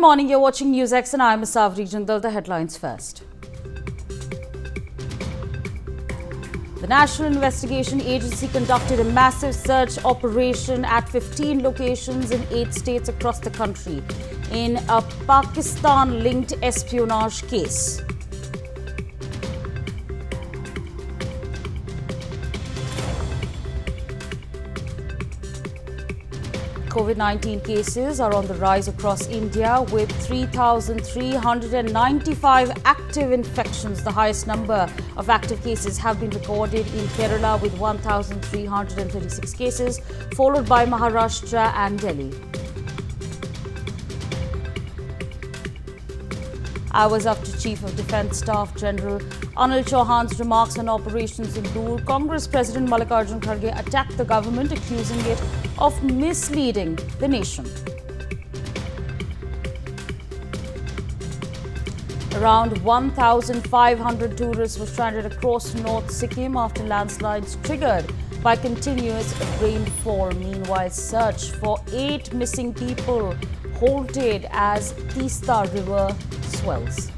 morning, you're watching NewsX and I'm Asavri Jindal. The headlines first. The National Investigation Agency conducted a massive search operation at 15 locations in 8 states across the country in a Pakistan-linked espionage case. COVID-19 cases are on the rise across India with 3,395 active infections. The highest number of active cases have been recorded in Kerala with 1,336 cases, followed by Maharashtra and Delhi. Hours after Chief of Defence Staff General Anil Chauhan's remarks on Operation Jal Rahat2, Congress President Mallikarjun Kharge attacked the government, accusing it of misleading the nation. Around 1,500 tourists were stranded across North Sikkim after landslides triggered by continuous rainfall. Meanwhile, search for 8 missing people halted as Tista River swells.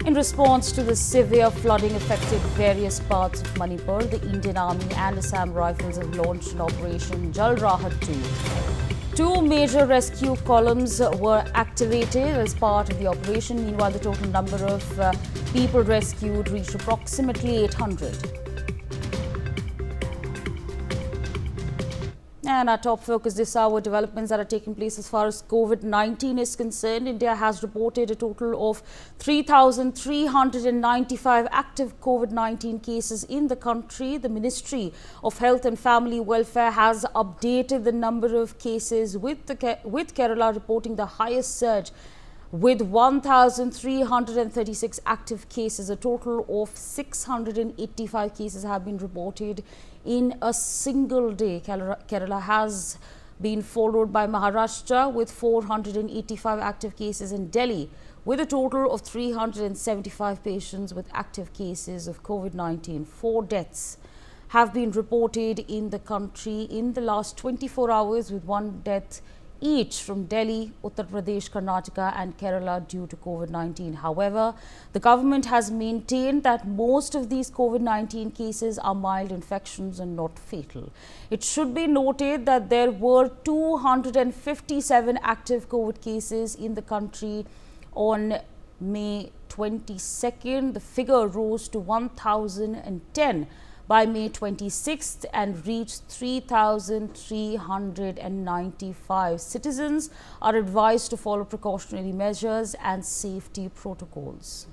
In response to the severe flooding affected various parts of Manipur, the Indian Army and Assam Rifles have launched an Operation Jal Rahat2. 2 major rescue columns were activated as part of the operation. Meanwhile, the total number of people rescued reached approximately 800. And our top focus this hour, developments that are taking place as far as COVID-19 is concerned. India has reported a total of 3,395 active COVID-19 cases in the country. The Ministry of Health and Family Welfare has updated the number of cases with Kerala reporting the highest surge with 1,336 active cases. A total of 685 cases have been reported in a single day. Kerala has been followed by Maharashtra with 485 active cases, in Delhi with a total of 375 patients with active cases of COVID-19. 4 deaths have been reported in the country in the last 24 hours, with 1 death each from Delhi, Uttar Pradesh, Karnataka and Kerala due to COVID-19. However, the government has maintained that most of these COVID-19 cases are mild infections and not fatal. It should be noted that there were 257 active COVID cases in the country on May 22nd. The figure rose to 1,010 by May 26th and reached 3,395. Citizens are advised to follow precautionary measures and safety protocols.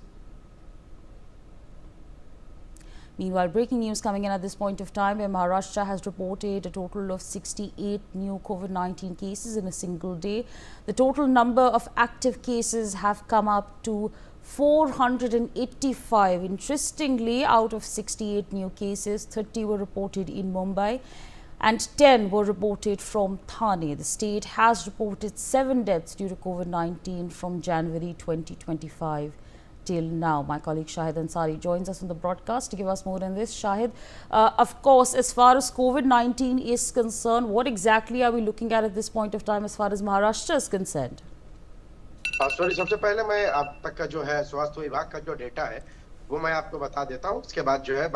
Meanwhile, breaking news coming in at this point of time, where Maharashtra has reported a total of 68 new COVID-19 cases in a single day. The total number of active cases have come up to 485. Interestingly, out of 68 new cases, 30 were reported in Mumbai and 10 were reported from Thane. The state has reported 7 deaths due to COVID-19 from January 2025 till now. My colleague Shahid Ansari joins us on the broadcast to give us more on this. Shahid, of course, as far as COVID-19 is concerned, what exactly are we looking at this point of time as far as Maharashtra is concerned? Sorry, सबसे पहले मैं अब तक का जो है स्वास्थ्य विभाग का जो डेटा है वो मैं आपको बता देता हूं। उसके बाद जो है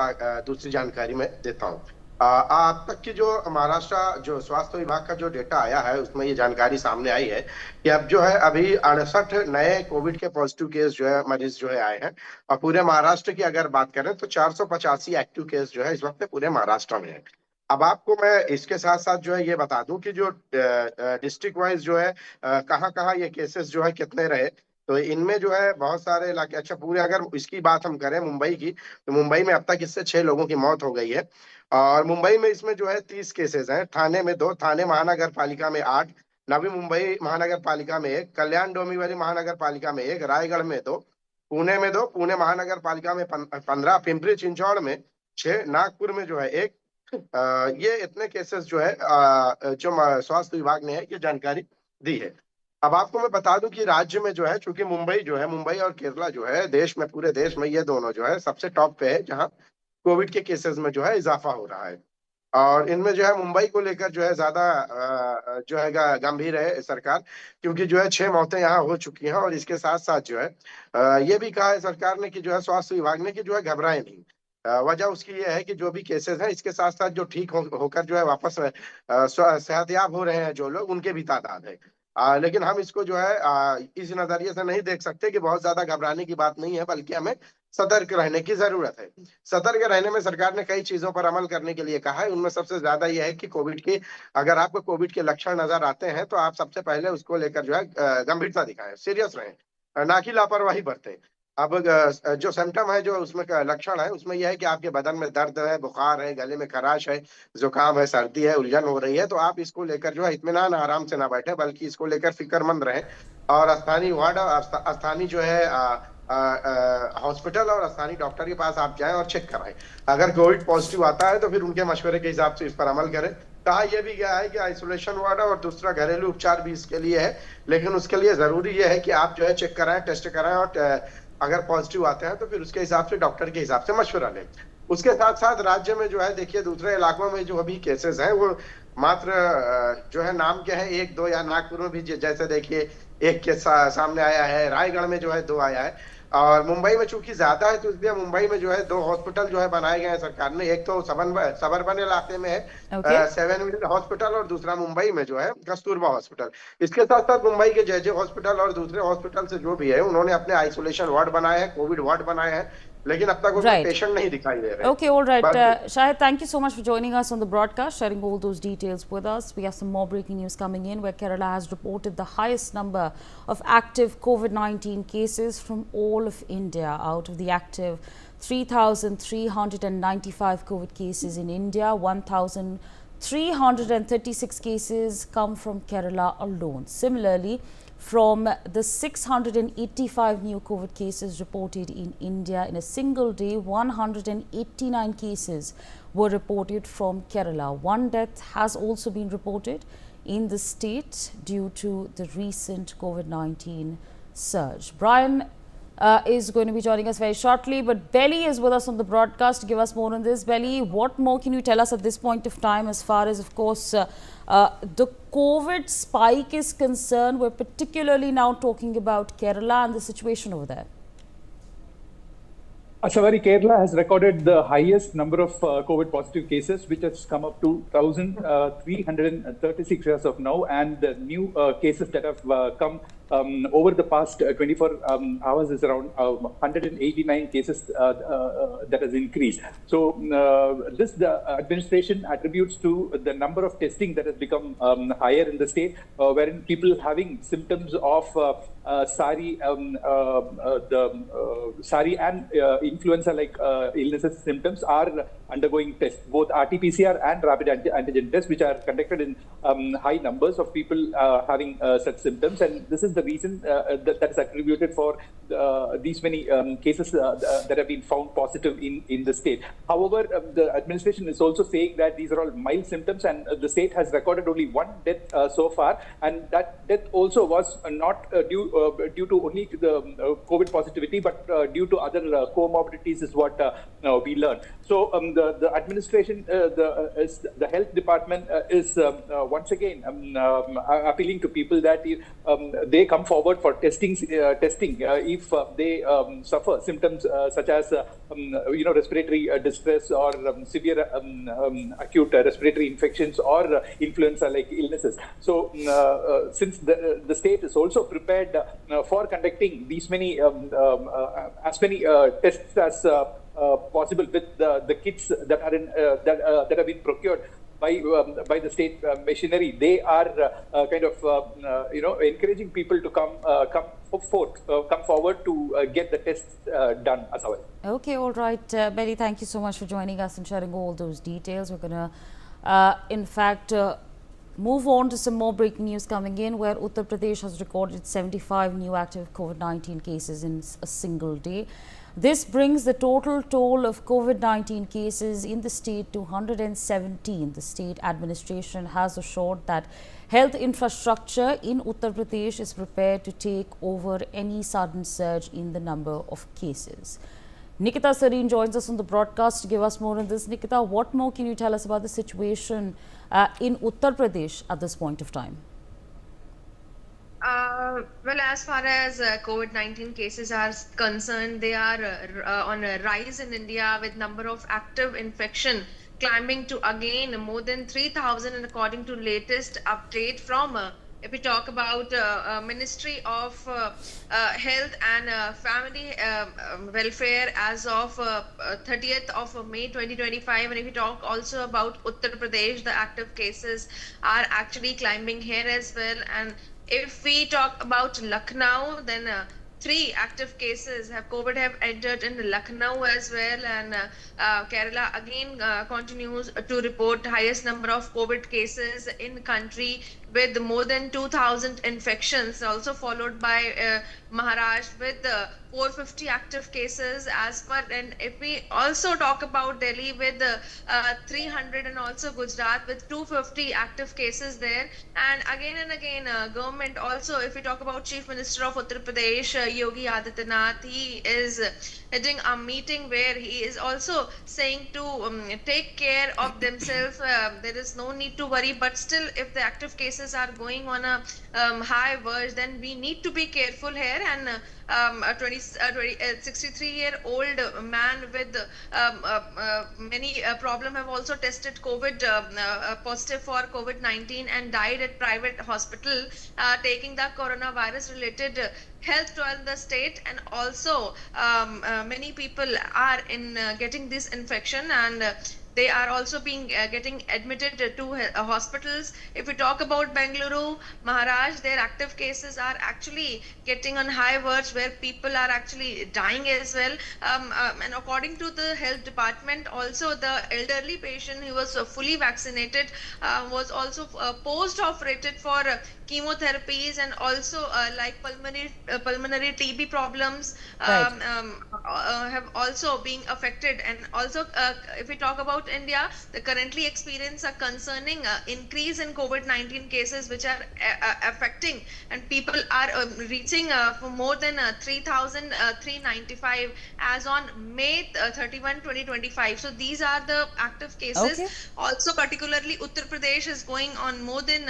दूसरी जानकारी मैं देता हूं। अब तक की जो महाराष्ट्र जो स्वास्थ्य विभाग का जो डेटा आया है उसमें ये जानकारी सामने आई है कि अब जो है अभी 68 नए कोविड के पॉजिटिव केस जो है मरीज जो है आए हैं। और पूरे महाराष्ट्र की अगर बात करें तो 485 एक्टिव केस जो है इस वक्त पूरे महाराष्ट्र में है। अब आपको मैं इसके साथ साथ जो है ये बता दूं कि जो डिस्ट्रिक्ट वाइज जो है कहाँ ये केसेस जो है कितने रहे। तो इनमें जो है बहुत सारे इलाके, अच्छा पूरे अगर इसकी बात हम करें मुंबई की, तो मुंबई में अब तक इससे 6 लोगों की मौत हो गई है। और मुंबई में इसमें जो है 30 केसेस हैं। थाने में 2, थाने महानगर पालिका में 8, नवी मुंबई महानगर पालिका में 1, कल्याण डोंबिवली महानगर पालिका में 1, रायगढ़ में 2, पुणे में 2, पुणे महानगर पालिका में 15, पिंपरी चिंचौड़ में 6, नागपुर में जो है 1। ये इतने केसेस जो है जो स्वास्थ्य विभाग ने ये जानकारी दी है। अब आपको मैं बता दूं कि राज्य में जो है, चूंकि मुंबई और केरला जो है देश में, पूरे देश में ये दोनों जो है सबसे टॉप पे है जहां कोविड के केसेस में जो है इजाफा हो रहा है। और इनमें जो है मुंबई को लेकर जो है ज्यादा जो है गंभीर है सरकार, क्योंकि जो है 6 मौतें यहाँ हो चुकी हैं। और इसके साथ साथ जो है ये भी कहा है सरकार ने कि जो है स्वास्थ्य विभाग ने कि जो है घबराए नहीं। वजह उसकी ये है कि जो भी केसेस हैं इसके साथ साथ जो ठीक होकर जो है वापस सेहतयाब हो रहे हैं जो लोग, उनके भी तादाद है। लेकिन हम इसको जो है इस नजरिए से नहीं देख सकते कि बहुत ज्यादा घबराने की बात नहीं है, बल्कि हमें सतर्क रहने की जरूरत है। सतर्क रहने में सरकार ने कई चीजों पर अमल करने के लिए कहा है। उनमें सबसे ज्यादा यह है कि कोविड की, अगर आपको कोविड के लक्षण नजर आते हैं तो आप सबसे पहले उसको लेकर जो है गंभीरता दिखाएं, सीरियस रहें, ना कि लापरवाही बरतें। अब जो सिम्टम है, जो उसमें का लक्षण है, उसमें यह है कि आपके बदन में दर्द है, बुखार है, गले में खराश है, जुकाम है, सर्दी है, उलझन हो रही है, तो आप इसको लेकर जो है इत्मीनान आराम से ना बैठे, बल्कि इसको लेकर फिक्रमंद रहें। और स्थानीय वार्ड, स्थानीय जो है हॉस्पिटल और स्थानीय डॉक्टर के पास आप जाएं और चेक कराएं। अगर कोविड पॉजिटिव आता है तो फिर उनके मशवरे के हिसाब से इस पर अमल करें। कहा यह भी गया है कि आइसोलेशन वार्ड और दूसरा घरेलू उपचार भी इसके लिए है, लेकिन उसके लिए जरूरी यह है कि आप जो है चेक कराएं, टेस्ट कराएं, और अगर पॉजिटिव आते हैं तो फिर उसके हिसाब से डॉक्टर के हिसाब से मशवरा लें। उसके साथ साथ राज्य में जो है देखिए, दूसरे इलाकों में जो अभी केसेस हैं वो मात्र जो है नाम के हैं, 1-2, या नागपुर में भी जैसे देखिए एक केस सामने आया है, रायगढ़ में जो है 2 आया है, और मुंबई में चूंकि ज्यादा है तो इसलिए मुंबई में जो है 2 हॉस्पिटल जो है बनाए गए हैं सरकार ने। एक तो सबर्बन इलाके में है 7 हॉस्पिटल, और दूसरा मुंबई में जो है कस्तूरबा हॉस्पिटल। इसके साथ साथ मुंबई के जे हॉस्पिटल और दूसरे हॉस्पिटल से जो भी है, उन्होंने अपने आइसोलेशन वार्ड बनाए हैं, कोविड वार्ड बनाए हैं, लेकिन अब तक उसमें पेशेंट नहीं दिखाई दे रहे। Okay, all right. Shahid, thank you so much for joining us on the broadcast, sharing all those details with us. We have some more breaking news coming in, where Kerala has reported the highest number of active COVID-19 cases from all of India. Out of the active 3,395 COVID cases in India, 1,336 cases come from Kerala alone. Similarly, from the 685 new COVID cases reported in India in a single day, 189 cases were reported from Kerala. One death has also been reported in the state due to the recent COVID-19 surge. Brian is going to be joining us very shortly, but Belly is with us on the broadcast to give us more on this. Belly, what more can you tell us at this point of time as far as, of course, the COVID spike is concerned? We're particularly now talking about Kerala and the situation over there. Savari, Kerala has recorded the highest number of COVID positive cases, which has come up to 1,336 as of now, and the new cases that have come over the past 24 hours is around 189 cases that has increased. So the administration attributes to the number of testing that has become higher in the state, wherein people having symptoms of SARI, SARI and influenza-like illnesses symptoms are undergoing tests, both RT-PCR and rapid antigen tests, which are conducted in high numbers of people having such symptoms. And this is the reason that is attributed for these many cases that have been found positive in the state. However, the administration is also saying that these are all mild symptoms, and the state has recorded only 1 death so far, and that death also was not due to only the COVID positivity, but due to other comorbidities is what we learned. So the administration, the health department is once again appealing to people that they come forward for testing if they suffer symptoms such as respiratory distress or severe acute respiratory infections or influenza-like illnesses. So since the state is also prepared for conducting these many as many tests as possible with the kits that are that have been procured by the state machinery, they are kind of encouraging people to come forward to get the tests done. Asawai. Okay, all right, Betty, thank you so much for joining us and sharing all those details. We're going to, in fact, move on to some more breaking news coming in, where Uttar Pradesh has recorded 75 new active COVID-19 cases in a single day. This brings the total toll of COVID-19 cases in the state to 117. The state administration has assured that health infrastructure in Uttar Pradesh is prepared to take over any sudden surge in the number of cases. Nikita Sareen joins us on the broadcast to give us more on this. Nikita, what more can you tell us about the situation in Uttar Pradesh at this point of time? Well, as far as COVID-19 cases are concerned, they are on a rise in India, with number of active infection climbing to again more than 3,000, and according to latest update from if we talk about Ministry of Health and Family Welfare as of 30th of May 2025. And if we talk also about Uttar Pradesh, the active cases are actually climbing here as well. And if we talk about Lucknow, then 3 active cases have COVID have entered in Lucknow as well, and Kerala again continues to report highest number of COVID cases in country with more than 2,000 infections, also followed by Maharashtra with 450 active cases as per. And if we also talk about Delhi with 300, and also Gujarat with 250 active cases there. And again, government also, if we talk about Chief Minister of Uttar Pradesh, Yogi Adityanath, he is heading a meeting where he is also saying to take care of themselves. There is no need to worry, but still, if the active cases are going on a high verge, then we need to be careful here. And a 63-year-old man with many problem have also tested COVID positive for COVID-19 and died at private hospital, taking the coronavirus related health to the state. And also many people are in getting this infection, and they are also being getting admitted to hospitals. If we talk about Bengaluru, Maharashtra, their active cases are actually getting on high verge, where people are actually dying as well. And according to the health department, also the elderly patient who was fully vaccinated was also post-operated for chemotherapies, and also like pulmonary TB problems have also been affected. And also if we talk about India, the currently experience a concerning increase in COVID-19 cases, which are affecting, and people are reaching for more than 3,395 as on May 31, 2025. So these are the active cases. Okay. Also, particularly Uttar Pradesh is going on more than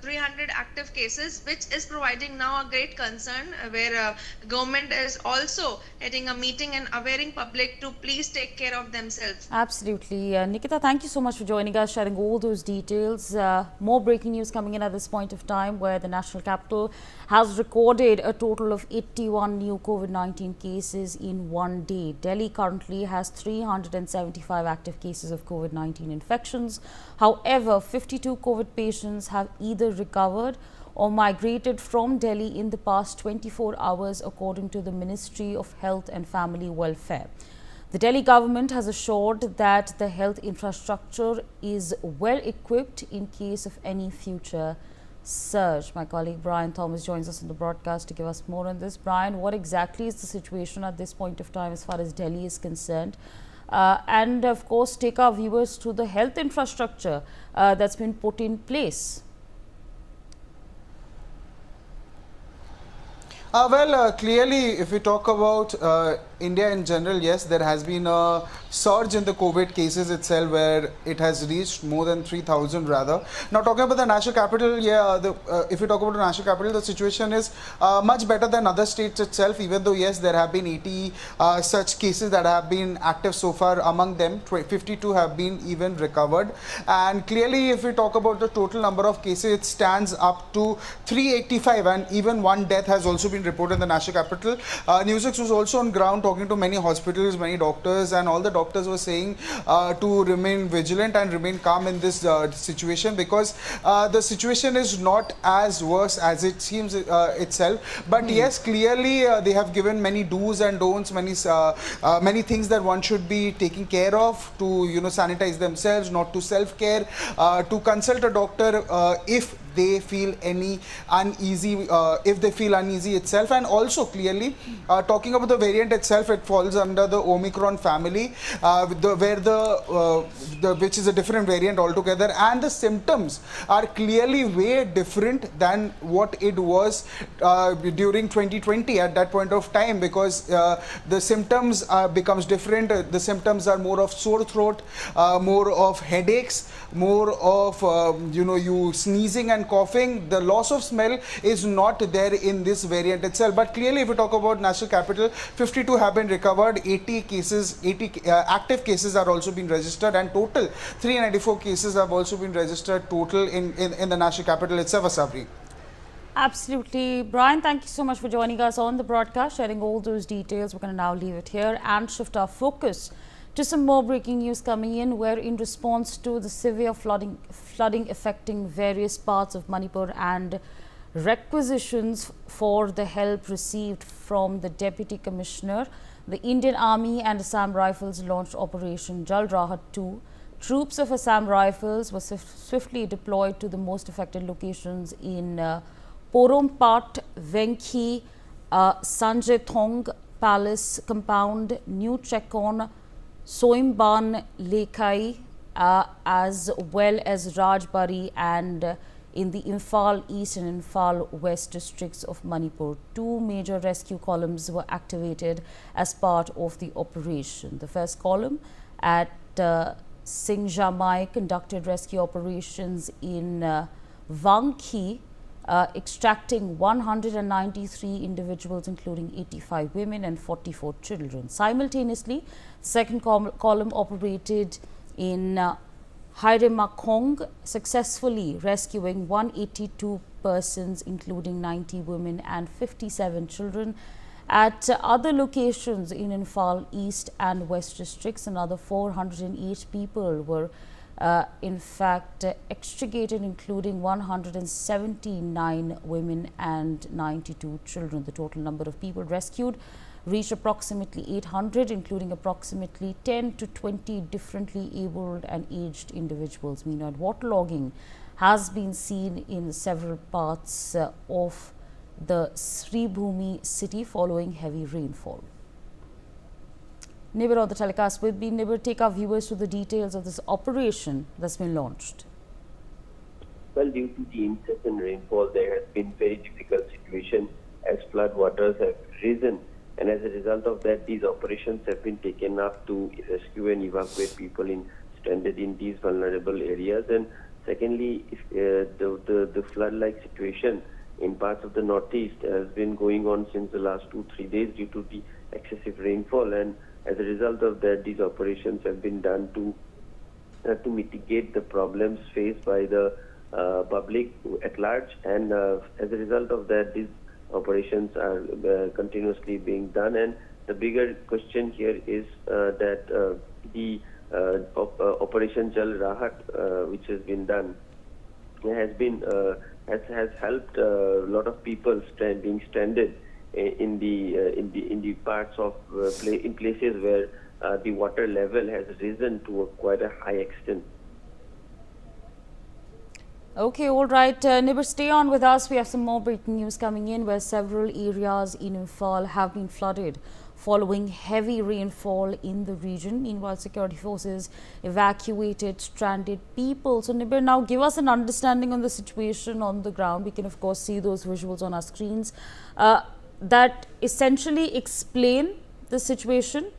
300 active cases, which is providing now a great concern, where government is also heading a meeting and awareing public to please take care of themselves. Absolutely. Nikita, thank you so much for joining us, sharing all those details. More breaking news coming in at this point of time, where the national capital has recorded a total of 81 new COVID-19 cases in one day. Delhi currently has 375 active cases of COVID-19 infections. However, 52 COVID patients have either recovered or migrated from Delhi in the past 24 hours, according to the Ministry of Health and Family Welfare. The Delhi government has assured that the health infrastructure is well equipped in case of any future surge. My colleague Brian Thomas joins us on the broadcast to give us more on this. Brian, what exactly is the situation at this point of time as far as Delhi is concerned? And of course, take our viewers to the health infrastructure that's been put in place. Clearly, if we talk about India in general, yes, there has been a surge in the COVID cases itself, where it has reached more than 3,000 rather. Now, talking about the national capital, if we talk about the national capital, the situation is much better than other states itself, even though, yes, there have been 80 such cases that have been active so far. Among them, 52 have been even recovered. And clearly, if we talk about the total number of cases, it stands up to 385, and even one death has also been reported in the national capital. NewsX was also on ground talking to many hospitals, many doctors, and all the doctors were saying to remain vigilant and remain calm in this situation, because the situation is not as worse as it seems itself. But yes, clearly they have given many do's and don'ts, many things that one should be taking care of, to sanitize themselves, not to self-care, to consult a doctor if they feel any uneasy, if they feel uneasy itself. And also clearly talking about the variant itself, it falls under the Omicron family, which is a different variant altogether, and the symptoms are clearly way different than what it was during 2020 at that point of time, because the symptoms becomes different. The symptoms are more of sore throat, more of headaches, more of you sneezing and coughing. The loss of smell is not there in this variant itself. But clearly, if we talk about national capital, 52 have been recovered, 80 cases, 80 active cases are also been registered, and total 394 cases have also been registered total in the national capital itself, Asabri. Absolutely. Brian, thank you so much for joining us on the broadcast, sharing all those details. We're going to now leave it here and shift our focus to some more breaking news coming in, where in response to the severe flooding affecting various parts of Manipur and requisitions for the help received from the Deputy Commissioner, the Indian Army and Assam Rifles launched Operation Jal Rahat2. Troops of Assam Rifles were swiftly deployed to the most affected locations in Porompat, Venkhi, Sanjay Thong Palace Compound, New Chekon, Soimban Lekai, as well as Rajbari and in the Imphal East and Imphal West districts of Manipur. Two major rescue columns were activated as part of the operation. The first column at Singjamai conducted rescue operations in Vangkhi, extracting 193 individuals, including 85 women and 44 children. Simultaneously, the second column operated in Hairemakong, successfully rescuing 182 persons, including 90 women and 57 children. At other locations in Imphal East and West districts, another 408 people were in fact extricated, including 179 women and 92 children. The total number of people rescued reached approximately 800, including approximately 10 to 20 differently abled and aged individuals. Meanwhile, waterlogging has been seen in several parts of the Sribhumi city following heavy rainfall. Nibir on the telecast with me. Nibir, take our viewers through the details of this operation that's been launched. Well, due to the incessant rainfall, there has been very difficult situation as flood waters have risen, and as a result of that, these operations have been taken up to rescue and evacuate people stranded in these vulnerable areas. And secondly, the flood-like situation in parts of the northeast has been going on since the last 2-3 days due to the excessive rainfall, and as a result of that, these operations have been done to mitigate the problems faced by the public at large, and as a result of that, these operations are continuously being done. And the bigger question here is that the Operation Jal Rahat, which has been done, has helped a lot of people being stranded in the parts of in places where the water level has risen to quite a high extent. Okay, all right. Nibir, stay on with us. We have some more breaking news coming in, where several areas in Imphal have been flooded following heavy rainfall in the region. Meanwhile, security forces evacuated stranded people. So, Nibir, now give us an understanding on the situation on the ground. We can, of course, see those visuals on our screens that essentially explain the situation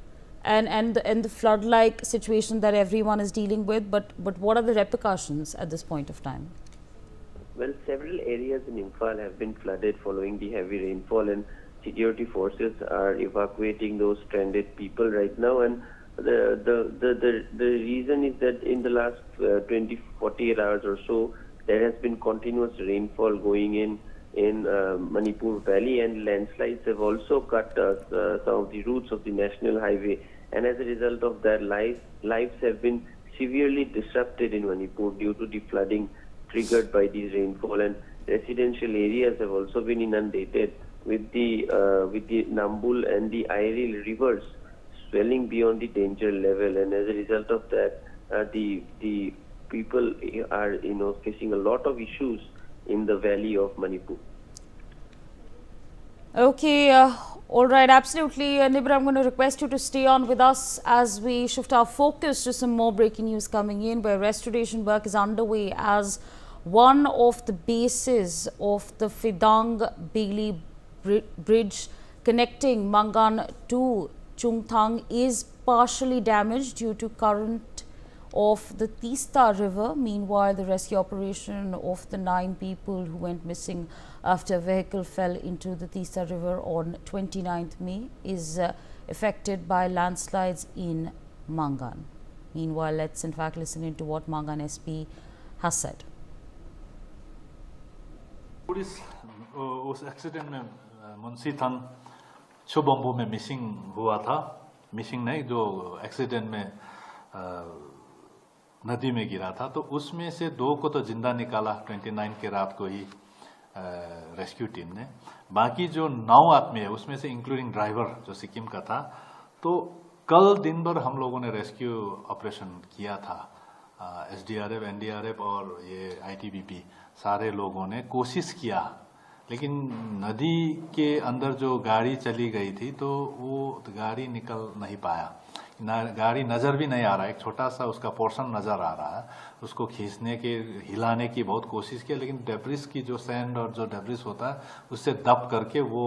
and the flood-like situation that everyone is dealing with. But what are the repercussions at this point of time? Well, several areas in Imphal have been flooded following the heavy rainfall, and security forces are evacuating those stranded people right now. And the reason is that in the last 48 hours or so, there has been continuous rainfall going in Manipur Valley, and landslides have also cut some of the routes of the national highway. And as a result of that, lives have been severely disrupted in Manipur due to the flooding triggered by these rainfall, and residential areas have also been inundated with the Nambul and the Airil rivers swelling beyond the danger level. And as a result of that, the people are facing a lot of issues in the valley of Manipur. Okay, all right, absolutely. Nibir, I'm going to request you to stay on with us as we shift our focus to some more breaking news coming in, where restoration work is underway as one of the bases of the Fidang Bailey Bridge connecting Mangan to Chungthang is partially damaged due to current of the Tista River. Meanwhile, the rescue operation of the 9 people who went missing after a vehicle fell into the Tista River on 29th May is affected by landslides in Mangan. Meanwhile, let's in fact listen into what Mangan SP has said. उस accident में मुंशी थंग छुबम्बू में missing हुआ था। Missing नहीं, जो accident में नदी में गिरा था, तो उसमें से 2 को तो जिंदा निकाला 29 के रात को ही रेस्क्यू टीम ने। बाकी जो 9 आदमी है उसमें से इंक्लूडिंग ड्राइवर जो सिक्किम का था, तो कल दिन भर हम लोगों ने रेस्क्यू ऑपरेशन किया था। एसडीआरएफ, एनडीआरएफ और ये आईटीबीपी सारे लोगों ने कोशिश किया, लेकिन नदी के अंदर जो गाड़ी चली गई थी तो वो गाड़ी निकल नहीं पाया। गाड़ी नज़र भी नहीं आ रहा है, एक छोटा सा उसका पोर्शन नज़र आ रहा है। उसको खींचने के, हिलाने की बहुत कोशिश की, लेकिन डेब्रिस की जो सैंड और जो डेब्रिस होता है उससे दब करके वो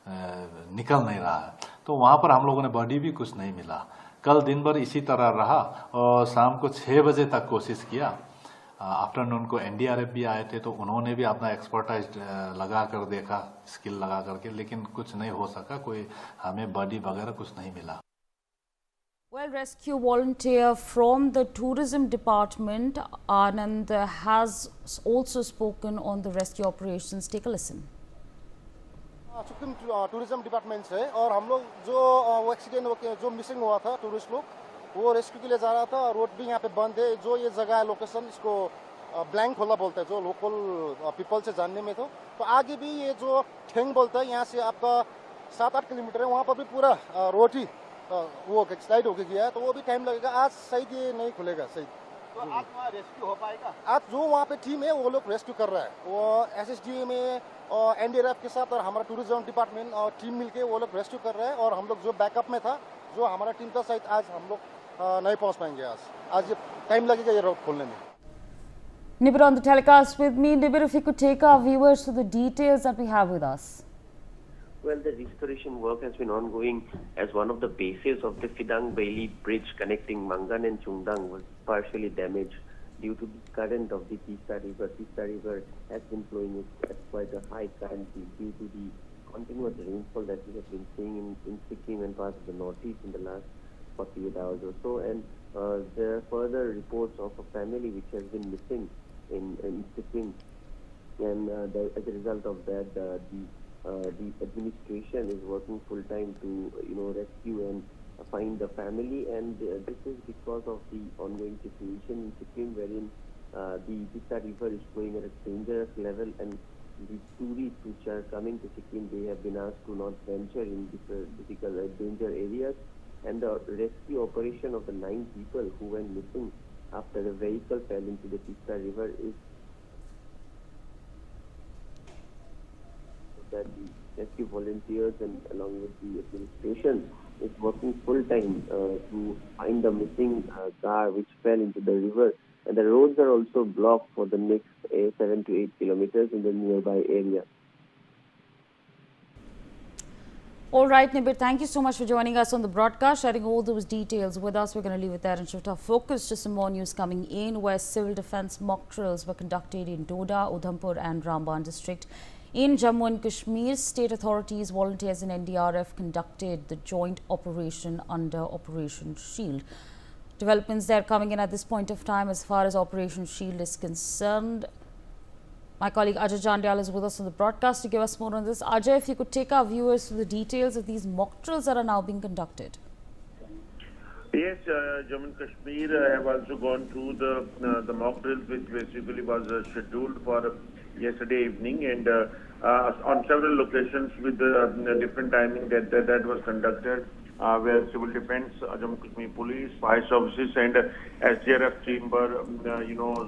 निकल नहीं रहा है। तो वहाँ पर हम लोगों ने बॉडी भी कुछ नहीं मिला। कल दिन भर इसी तरह रहा और शाम को 6 बजे तक कोशिश किया। आफ्टरनून को एनडीआरएफ भी आए थे, तो उन्होंने भी अपना एक्सपर्टाइज लगा कर देखा, स्किल लगा करके, लेकिन कुछ नहीं हो सका। कोई हमें बॉडी वगैरह कुछ नहीं मिला। Well, rescue volunteer from the tourism department, Anand, has also spoken on the rescue operations. Take a listen. Sikkim tourism department से, और हम लोग जो वो एक्सीडेंट जो मिसिंग हुआ था टूरिस्ट लोग, वो रेस्क्यू के लिए जा रहा था। रोड भी यहाँ पे बंद है। जो ये जगह है लोकेशन, इसको ब्लैंक होला बोलते हैं, जो लोकल पीपल से जानने में। तो आगे भी ये जो ठेंग बोलता है, यहाँ से आपका 7-8 किलोमीटर है, वहाँ पर भी पूरा रोड ही वो स्लाइड होके गया है। तो वो भी टाइम लगेगा। आज सही ये नहीं खुलेगा सही। तो आज वहाँ रेस्क्यू हो पाएगा? आज जो वहाँ पे टीम है वो लोग रेस्क्यू कर रहा है। वो एसएसडी में और एनडीआरएफ के साथ और हमारा टूरिज्म डिपार्टमेंट और टीम मिलके वो लोग रेस्क्यू कर रहे हैं। और हम लोग जो बैकअप में था, जो हमारा टीम था, शायद आज हम लोग नहीं पहुँच पाएंगे। आज टाइम लगेगा ये रोड खोलने में। Nibir on the telecast with me. Nibir, if you could take our viewers to the details that we have with us. Well, the restoration work has been ongoing as one of the bases of the Fidang Bailey Bridge connecting Mangan and Chungthang was partially damaged due to the current of the Tista River. Tista River has been flowing at quite a high current due to the continuous rainfall that we have been seeing in Sikkim and parts of the northeast in the last 48 hours or so. And there are further reports of a family which has been missing in Sikkim. And as a result of that, the administration is working full time to rescue and find the family, and this is because of the ongoing situation in Sikkim, wherein the Tista River is flowing at a dangerous level, and the tourists which are coming to Sikkim, they have been asked to not venture in difficult danger areas, and the rescue operation of the 9 people who went missing after a vehicle fell into the Tista River is that the rescue volunteers and along with the administration is working full time to find the missing car which fell into the river, and the roads are also blocked for the next 7 to 8 kilometers in the nearby area. All right, Nibir, thank you so much for joining us on the broadcast, sharing all those details with us. We're going to leave it there and shift our focus to some more news coming in, where civil defense mock drills were conducted in Doda, Udhampur and Ramban district. In Jammu and Kashmir, state authorities, volunteers and NDRF conducted the joint operation under Operation Shield. Developments there coming in at this point of time as far as Operation Shield is concerned. My colleague Ajay Jandyal is with us on the broadcast to give us more on this. Ajay, if you could take our viewers through the details of these mock drills that are now being conducted. Yes, Jammu and Kashmir have also gone through the mock drills, which basically was scheduled for yesterday evening, and on several locations with different timing that was conducted, where civil defense, Jammu and Kashmir police, fire services, and SDRF chamber,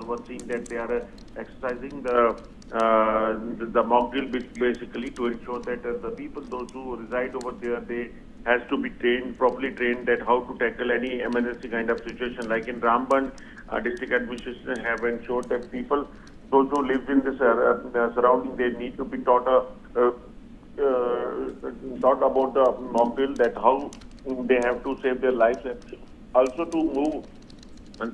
was seeing that they are exercising the the mock drill basically to ensure that the people, those who reside over there, they has to be trained, properly trained, that how to tackle any emergency kind of situation. Like in Ramban, district administration have ensured that people, those who live in this surrounding, they need to be taught about the mock drill, that how they have to save their lives, and also to move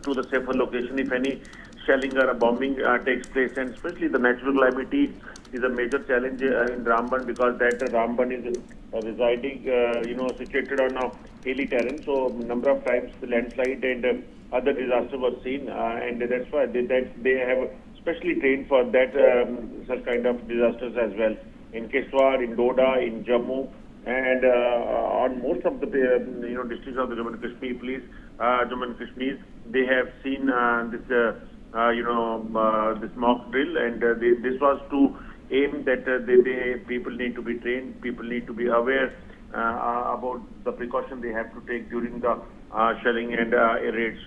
to the safer location if any shelling or a bombing takes place. And especially the natural calamity is a major challenge in Ramban, because that Ramban is residing, situated on a hilly terrain. So number of times the landslide and other disasters were seen, and that's why they have specially trained for that such kind of disasters as well. In Kiswar, in Doda, in Jammu, and on most of the districts of the Jammu and Kashmir police, Jammu and Kashmir, they have seen this this mock drill, and this was to aim that people need to be trained, people need to be aware about the precaution they have to take during the shelling and raids.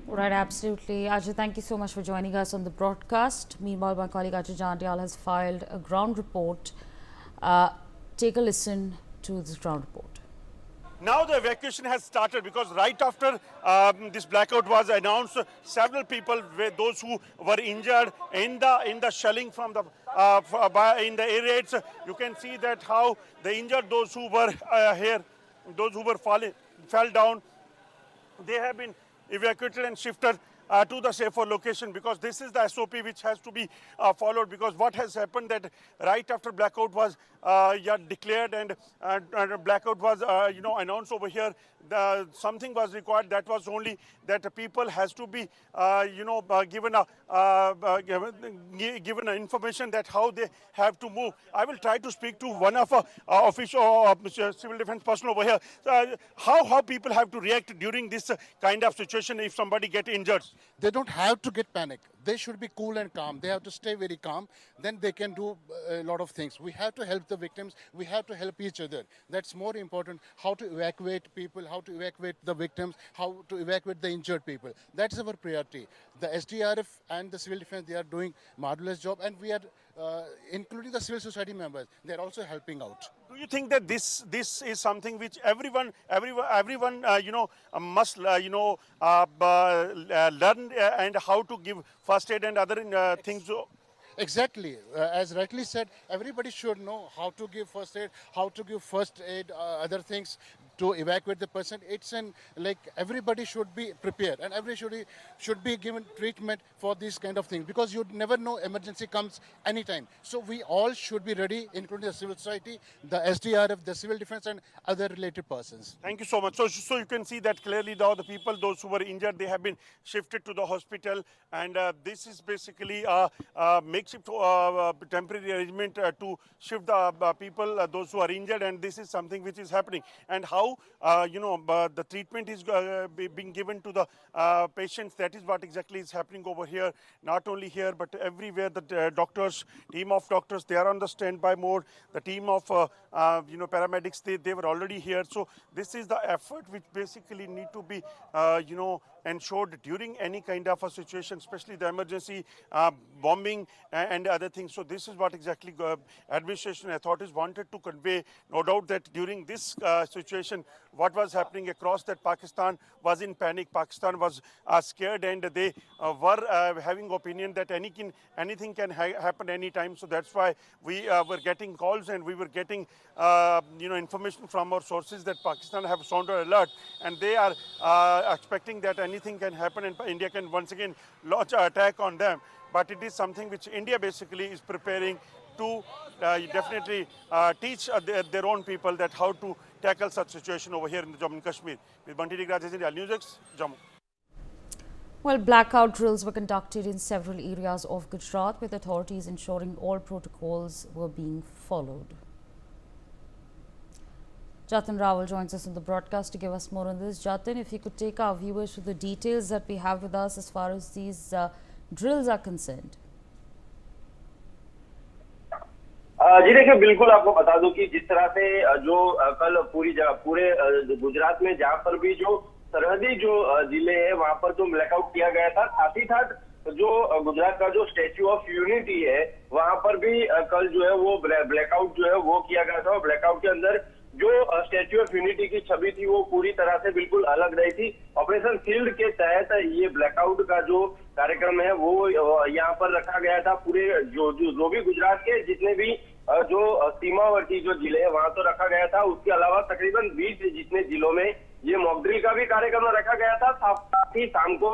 Right, absolutely. Ajay, thank you so much for joining us on the broadcast. Meanwhile, my colleague Ajay Jandial has filed a ground report. Take a listen to this ground report. Now the evacuation has started, because right after this blackout was announced, several people, those who were injured in the shelling from the in the air raids, you can see that how the injured, those who were those who were fell down, they have been evacuated and shifted to the safer location, because this is the SOP which has to be followed. Because what has happened, that right after blackout was declared and blackout was announced over here, something was required. That was only that the people has to be given an information that how they have to move. I will try to speak to one of official civil defense person over here. How people have to react during this kind of situation if somebody get injured? They don't have to get panic. They should be cool and calm. They have to stay very calm. Then they can do a lot of things. We have to help the victims. We have to help each other. That's more important. How to evacuate people, how to evacuate the victims, how to evacuate the injured people. That's our priority. The SDRF and the civil defense, they are doing marvelous job, and we are including the civil society members. They're also helping out. Do you think that this is something which everyone must learn and how to give first aid and other things? Exactly. As rightly said, everybody should know how to give first aid, other things to evacuate the person. It's like everybody should be prepared, and everybody should be given treatment for these kind of things, because you never know, emergency comes anytime. So we all should be ready, including the civil society, the SDRF, the civil defense, and other related persons. Thank you so much. So you can see that clearly now the people, those who were injured, they have been shifted to the hospital, and this is basically a makeshift temporary arrangement to shift the people, those who are injured, and this is something which is happening. And how the treatment is being given to the patients, that is what exactly is happening over here. Not only here, but everywhere. The doctors, team of doctors, they are on the standby mode. The team of paramedics, they were already here. So this is the effort which basically need to be ensured during any kind of a situation, especially the emergency, bombing and other things. So this is what exactly administration authorities wanted to convey. No doubt that during this situation, what was happening across that Pakistan was in panic. Pakistan was scared, and they were having opinion that anything can happen anytime. So that's why we were getting calls, and we were getting information from our sources that Pakistan have sounded alert, and they are expecting that anything can happen and India can once again launch an attack on them. But it is something which India basically is preparing to definitely teach their own people that how to tackle such situation over here in the Jammu and Kashmir. With Bunty Digraj, NewsX, Jammu. Well, blackout drills were conducted in several areas of Gujarat, with authorities ensuring all protocols were being followed. Jatin Rawal joins us on the broadcast to give us more on this. Jatin, if you could take our viewers through the details that we have with us as far as these drills are concerned. जी देखिए, बिल्कुल आपको बता दूं कि जिस तरह से जो कल पूरे गुजरात में जहां पर भी जो सरहदी जो जिले हैं वहां पर जो ब्लैकआउट किया गया था, साथ ही साथ जो गुजरात का जो स्टैच्यू ऑफ यूनिटी है वहां पर भी कल जो है वो ब्लैकआउट जो है वो किया गया था। ब्लैकआउट के अंदर जो स्टैच्यू ऑफ यूनिटी की छवि थी वो पूरी तरह से बिल्कुल अलग रही थी। ऑपरेशन शील्ड के तहत ये ब्लैकआउट का जो कार्यक्रम है वो यहाँ पर रखा गया था। पूरे जो भी गुजरात के जितने भी जो सीमावर्ती जो जिले हैं वहां तो रखा गया था। उसके अलावा तकरीबन 20 जितने जिलों में ये मॉकड्रिल का भी कार्यक्रम रखा गया था। साथ ही शाम को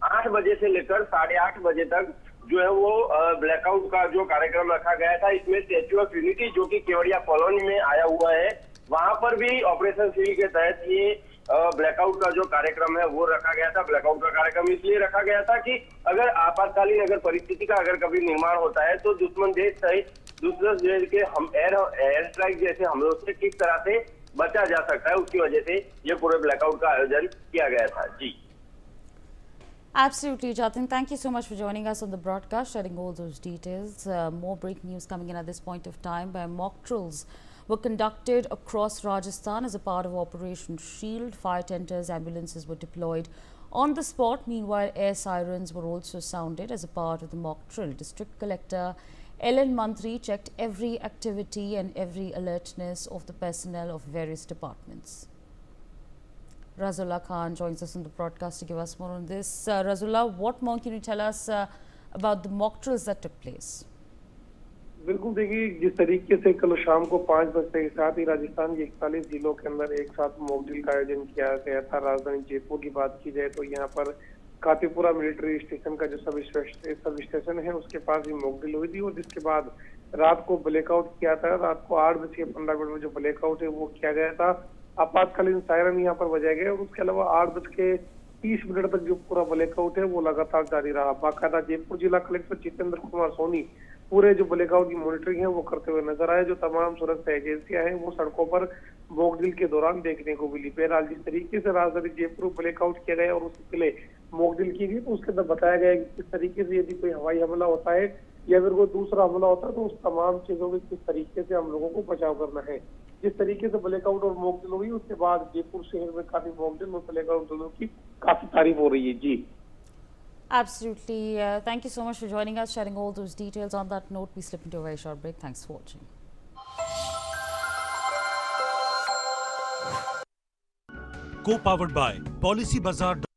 8 बजे से लेकर 8:30 बजे तक जो है वो ब्लैकआउट का जो कार्यक्रम रखा गया था। इसमें स्टैच्यू ऑफ यूनिटी जो कि केवड़िया कॉलोनी में आया हुआ है वहां पर भी ऑपरेशन शील्ड के तहत ये ब्लैकआउट का जो कार्यक्रम है वो रखा गया था। ब्लैकआउट का कार्यक्रम इसलिए रखा गया था कि अगर आपातकालीन अगर परिस्थिति का अगर कभी निर्माण होता है तो दुश्मन देश सहित दूसरे देश के हम एयर स्ट्राइक जैसे हमलों से किस तरह से बचा जा सकता है, उसकी वजह से ये पूरे ब्लैकआउट का आयोजन किया गया था। जी, Absolutely, Jatin. Thank you so much for joining us on the broadcast, sharing all those details. More breaking news coming in at this point of time. Mock drills were conducted across Rajasthan as a part of Operation Shield. Fire tenders, ambulances were deployed on the spot. Meanwhile, air sirens were also sounded as a part of the mock drill. District Collector Ellen Mantri checked every activity and every alertness of the personnel of various departments. Razullah Khan joins us on the broadcast to give us more on this. Razullah, what more can you tell us about the mock drills that took place? बिल्कुल देखिए, जिस तरीके से कल शाम को 5 बजे के साथ ही राजस्थान के 41 जिलों के अंदर एक साथ मॉक ड्रिल का आयोजन किया गया था। राजधानी जयपुर की बात की जाए तो यहाँ पर कातीपुरा मिलिट्री स्टेशन का जो सब स्टेशन है उसके पास ही मॉक ड्रिल हुई थी और जिसके बाद रात को ब्लैकआउट किया था। रात को 8:15 में जो ब्लैकआउट है वो किया गया था। आपातकालीन सायरन यहाँ पर बजाए गए और उसके अलावा 8:30 तक जो पूरा ब्लैकआउट है वो लगातार जारी रहा। बाकायदा जयपुर जिला कलेक्टर जितेंद्र कुमार सोनी पूरे जो ब्लैकआउट की मॉनिटरिंग है वो करते हुए नजर आए। जो तमाम सुरक्षा एजेंसियां हैं वो सड़कों पर मॉक ड्रिल के दौरान देखने को मिली। बहरहाल जिस तरीके से राजधानी जयपुर ब्लैकआउट किया गया और उससे पहले मॉक ड्रिल की गई तो उसके अंदर बताया गया कि किस तरीके से यदि कोई हवाई हमला होता है या फिर कोई दूसरा हमला होता है तो उस तमाम चीजों में किस तरीके से हम लोगों को बचाव करना है। जिस तरीके से ब्लैकआउट और मॉक ड्रिल हुई उसके बाद जयपुर शहर में काफी मॉक ड्रिल और ब्लैकआउट ड्रिलों की काफी तारीफ हो रही है। जी, Absolutely. Thank you so much for joining us, sharing all those details. On that note, we slip into a very short break. Thanks for watching. Co-powered by Policy Bazaar.